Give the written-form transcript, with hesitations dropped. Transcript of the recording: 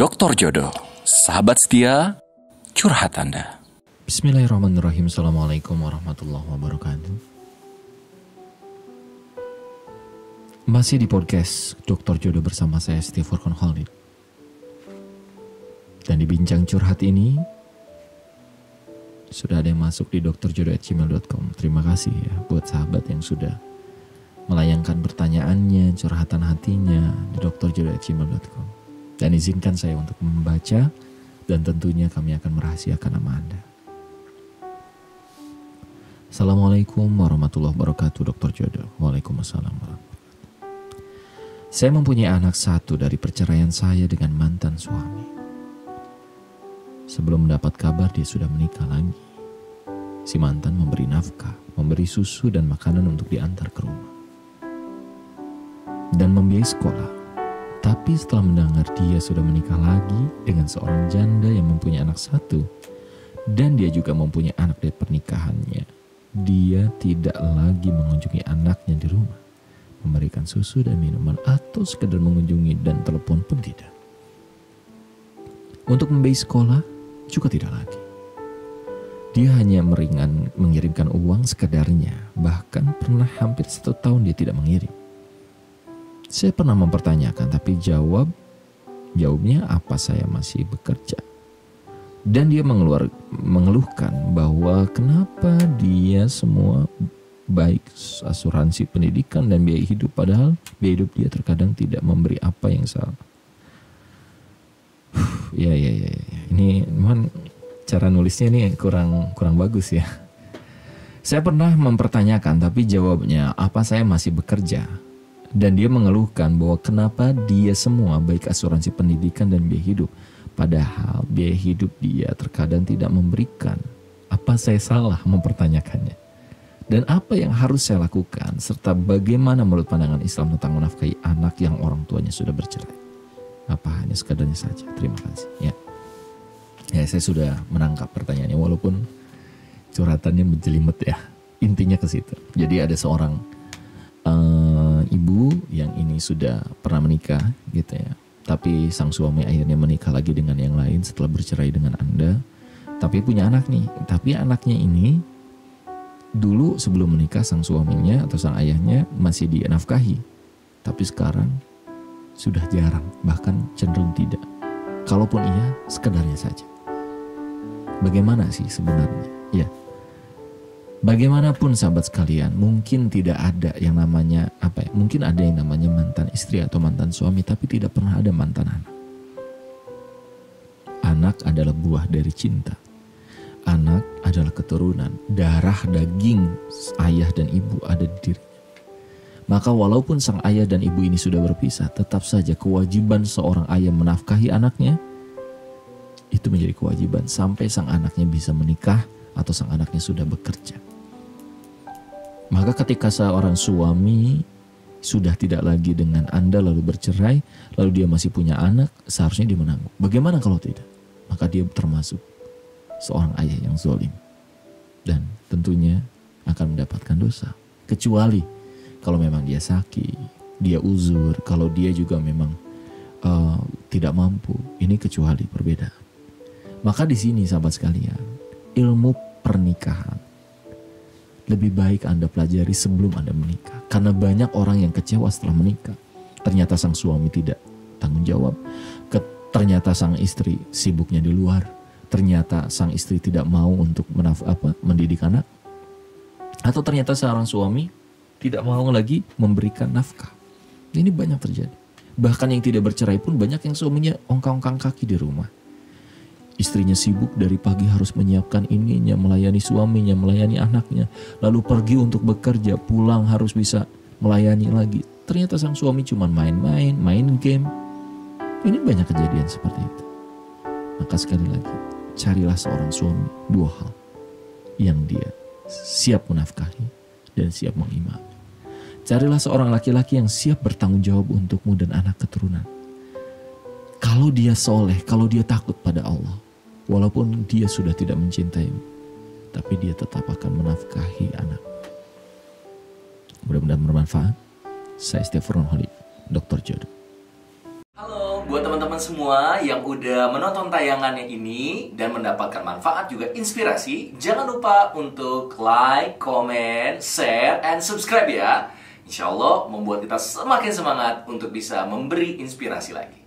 Dokter Jodoh, sahabat setia, curhat Anda. Bismillahirrahmanirrahim. Assalamualaikum warahmatullahi wabarakatuh. Masih di podcast Dokter Jodoh bersama saya Setia Furqan Khalid. Dan di bincang curhat ini sudah ada yang masuk di drjodoh@gmail.com. Terima kasih ya buat sahabat yang sudah melayangkan pertanyaannya, curhatan hatinya di drjodoh@gmail.com. Dan izinkan saya untuk membaca dan tentunya kami akan merahasiakan nama Anda. Assalamualaikum warahmatullahi wabarakatuh, Dokter Jodoh. Waalaikumsalam warahmatullahi wabarakatuh. Saya mempunyai anak satu dari perceraian saya dengan mantan suami. Sebelum mendapat kabar dia sudah menikah lagi. Si mantan memberi nafkah, memberi susu dan makanan untuk diantar ke rumah. Dan membiayai sekolah. Tapi setelah mendengar dia sudah menikah lagi dengan seorang janda yang mempunyai anak satu, dan dia juga mempunyai anak dari pernikahannya, dia tidak lagi mengunjungi anaknya di rumah, memberikan susu dan minuman, atau sekedar mengunjungi dan telepon pun tidak. Untuk membiayai sekolah juga tidak lagi. Dia hanya mengirimkan uang sekedarnya, bahkan pernah hampir 1 tahun dia tidak mengirim. Saya pernah mempertanyakan, tapi jawabnya apa saya masih bekerja. Dan dia mengeluhkan bahwa kenapa dia semua baik asuransi pendidikan dan biaya hidup, padahal biaya hidup dia terkadang tidak memberi apa yang salah. Ya. Ini memang cara nulisnya ini kurang bagus ya. Saya pernah mempertanyakan, tapi jawabnya apa saya masih bekerja. Dan dia mengeluhkan bahwa kenapa dia semua baik asuransi pendidikan dan biaya hidup, padahal biaya hidup dia terkadang tidak memberikan. Apa saya salah mempertanyakannya? Dan apa yang harus saya lakukan? Serta bagaimana menurut pandangan Islam tentang menafkahi anak yang orang tuanya sudah bercerai? Apa hanya sekadarnya saja? Terima kasih. Ya, saya sudah menangkap pertanyaannya, walaupun curhatannya menjelimet ya. Intinya ke situ. Jadi ada seorang ibu yang ini sudah pernah menikah gitu ya, tapi sang suami akhirnya menikah lagi dengan yang lain setelah bercerai dengan Anda, tapi punya anak nih. Tapi anaknya ini dulu sebelum menikah sang suaminya atau sang ayahnya masih dia nafkahi, tapi sekarang sudah jarang, bahkan cenderung tidak. Kalaupun iya, sekedarnya saja. Bagaimana sih sebenarnya? Ya, bagaimanapun sahabat sekalian, mungkin tidak ada yang namanya mungkin ada yang namanya mantan istri atau mantan suami, tapi tidak pernah ada mantan anak. Anak adalah buah dari cinta. Anak adalah keturunan, darah daging ayah dan ibu ada di dirinya. Maka walaupun sang ayah dan ibu ini sudah berpisah, tetap saja kewajiban seorang ayah menafkahi anaknya itu menjadi kewajiban sampai sang anaknya bisa menikah atau sang anaknya sudah bekerja. Maka ketika seorang suami sudah tidak lagi dengan Anda lalu bercerai, lalu dia masih punya anak, seharusnya dia menanggung. Bagaimana kalau tidak? Maka dia termasuk seorang ayah yang zalim. Dan tentunya akan mendapatkan dosa. Kecuali kalau memang dia sakit, dia uzur, kalau dia juga memang tidak mampu. Ini kecuali perbedaan. Maka di sini sahabat sekalian, ilmu pernikahan lebih baik Anda pelajari sebelum Anda menikah. Karena banyak orang yang kecewa setelah menikah. Ternyata sang suami tidak tanggung jawab. Ternyata sang istri sibuknya di luar. Ternyata sang istri tidak mau untuk mendidik anak. Atau ternyata seorang suami tidak mau lagi memberikan nafkah. Ini banyak terjadi. Bahkan yang tidak bercerai pun banyak yang suaminya ongkang-ongkang kaki di rumah. Istrinya sibuk dari pagi harus menyiapkan ininya, melayani suaminya, melayani anaknya. Lalu pergi untuk bekerja, pulang harus bisa melayani lagi. Ternyata sang suami cuma main game. Ini banyak kejadian seperti itu. Maka sekali lagi, carilah seorang suami 2 hal yang dia siap menafkahi dan siap mengimami. Carilah seorang laki-laki yang siap bertanggung jawab untukmu dan anak keturunan. Kalau dia soleh, kalau dia takut pada Allah, walaupun dia sudah tidak mencintaimu, tapi dia tetap akan menafkahi anak. Mudah-mudahan bermanfaat. Saya Setia Furqan Khalid, Dokter Jodoh. Halo, buat teman-teman semua yang udah menonton tayangannya ini dan mendapatkan manfaat juga inspirasi, jangan lupa untuk like, comment, share, and subscribe ya. Insya Allah membuat kita semakin semangat untuk bisa memberi inspirasi lagi.